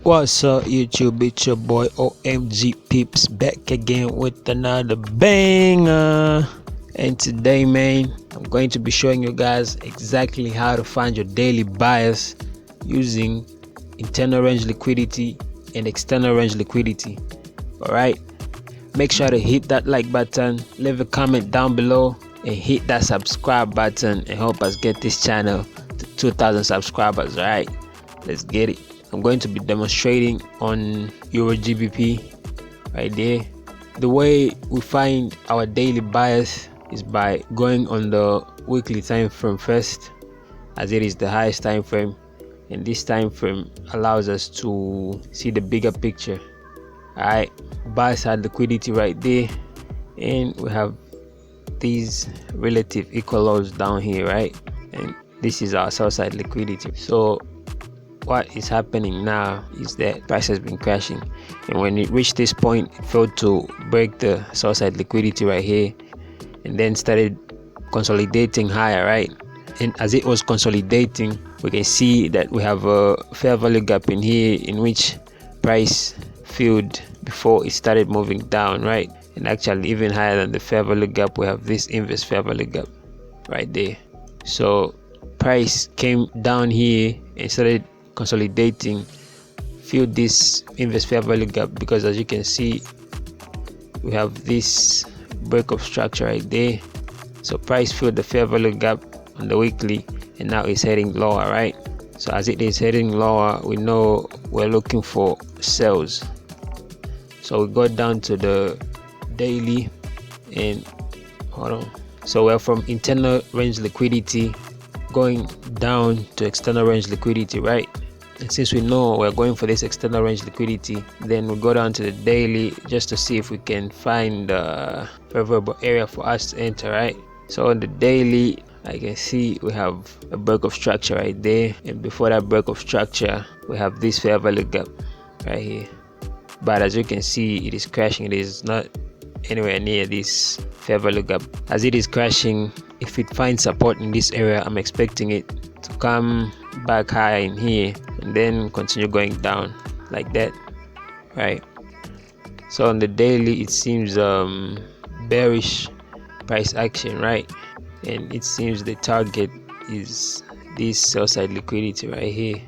What's up YouTube, it's your boy OMG Peeps back again with another banger. And today, man, I'm going to be showing you guys exactly how to find your daily bias using internal range liquidity and external range liquidity. Alright, make sure to hit that like button, leave a comment down below, and hit that subscribe button and help us get this channel to 2,000 subscribers. Alright, let's get it. I'm going to be demonstrating on Euro GBP right there. The way we find our daily bias is by going on the weekly time frame first, as it is the highest time frame, and this time frame allows us to see the bigger picture. Alright, buy side liquidity right there, and we have these relative equal lows down here, right? And this is our sell side liquidity. So what is happening now is that price has been crashing, and when it reached this point, it failed to break the sell side liquidity right here, and then started consolidating higher, right? And as it was consolidating, we can see that we have a fair value gap in here, in which price filled before it started moving down, right? And actually even higher than the fair value gap, we have this inverse fair value gap right there. So price came down here and started consolidating, filled this inverse fair value gap, because as you can see, we have this break of structure right there. So price filled the fair value gap on the weekly, and now it's heading lower, right? So as it is heading lower, we know we're looking for sales. So we go down to the daily, and hold on, so we're from internal range liquidity going down to external range liquidity, right? And since we know we're going for this external range liquidity, then we go down to the daily just to see if we can find a favorable area for us to enter, right? So on the daily, I can see we have a break of structure right there, and before that break of structure, we have this fair value gap right here. But as you can see, it is crashing. It is not anywhere near this fair value gap. As it is crashing, if it finds support in this area, I'm expecting it to come back high in here and then continue going down like that, right? So on the daily, it seems bearish price action, right? And it seems the target is this sell side liquidity right here.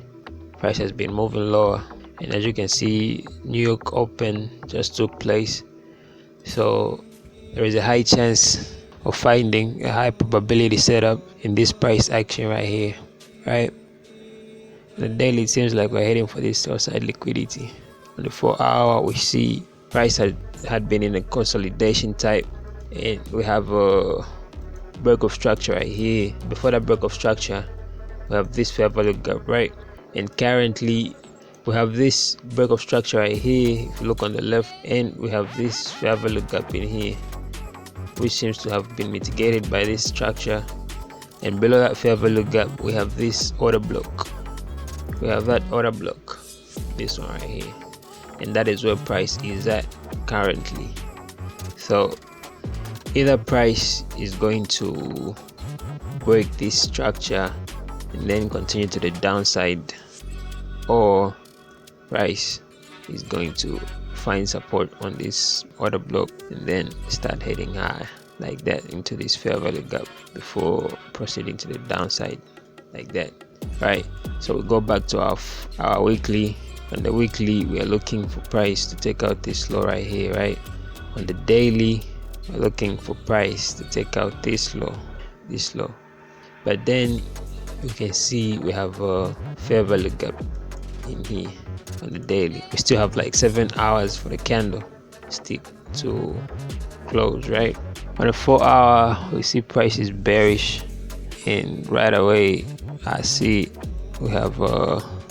Price has been moving lower, and as you can see, New York Open just took place, so there is a high chance of finding a high probability setup in this price action right here, right? On the daily, it seems like we're heading for this sell side liquidity. On the 4-hour, we see price had been in a consolidation type, and we have a break of structure right here. Before that break of structure, we have this fair value gap, right? And currently we have this break of structure right here, if you look on the left, and we have this fair value gap in here, which seems to have been mitigated by this structure. And below that fair value gap, we have this order block. We have that order block, this one right here, and that is where price is at currently. So either price is going to break this structure and then continue to the downside, or price is going to find support on this order block and then start heading high like that into this fair value gap before proceeding to the downside like that, right? So we go back to our weekly. On the weekly, we are looking for price to take out this low right here, right? On the daily, we're looking for price to take out this low, but then you can see we have a fair value gap in here. On the daily, we still have like 7 hours for the candle stick to close, right? On the 4-hour, we see price is bearish, and right away I see we have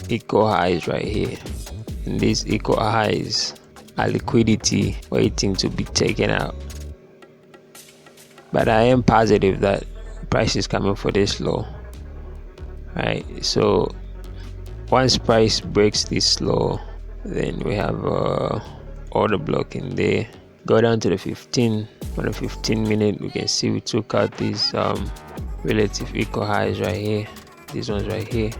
equal highs right here, and these equal highs are liquidity waiting to be taken out. But I am positive that price is coming for this low, right? So once price breaks this low, then we have a order block in there. Go down to the 15. On the 15-minute, we can see we took out these relative equal highs right here, these ones right here.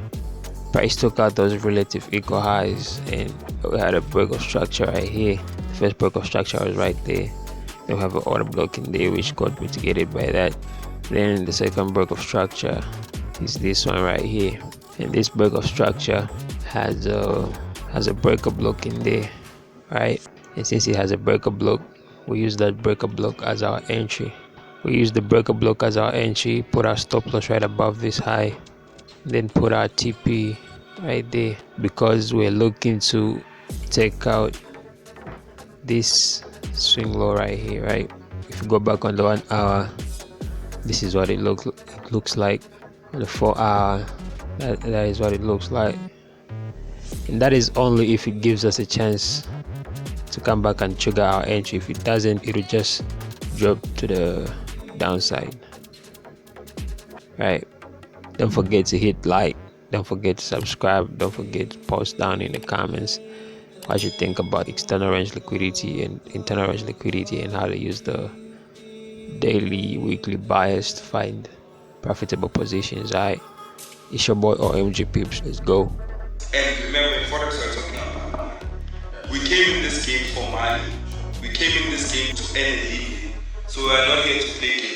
Price took out those relative equal highs, and we had a break of structure right here. The first break of structure was right there. Then we have an order block in there which got mitigated by that. Then the second break of structure is this one right here, and this break of structure has a breaker block in there, right? And since it has a breaker block, we use that breaker block as our entry. We use the breaker block as our entry, put our stop loss right above this high, then put our TP right there, because we're looking to take out this swing low right here, right? If you go back on the 1 hour, this is what it looks like. On the 4 hour, that is what it looks like, and that is only if it gives us a chance to come back and trigger our entry. If it doesn't, it will just drop to the downside, right? Don't forget to hit like, don't forget to subscribe, don't forget to post down in the comments what you think about external range liquidity and internal range liquidity, and how to use the daily, weekly bias to find profitable positions. Alright, it's your boy OMG Pips. Let's go. And remember, in Forex we're talking about, we came in this game for money. We came in this game to earn a living. So we are not here to play games.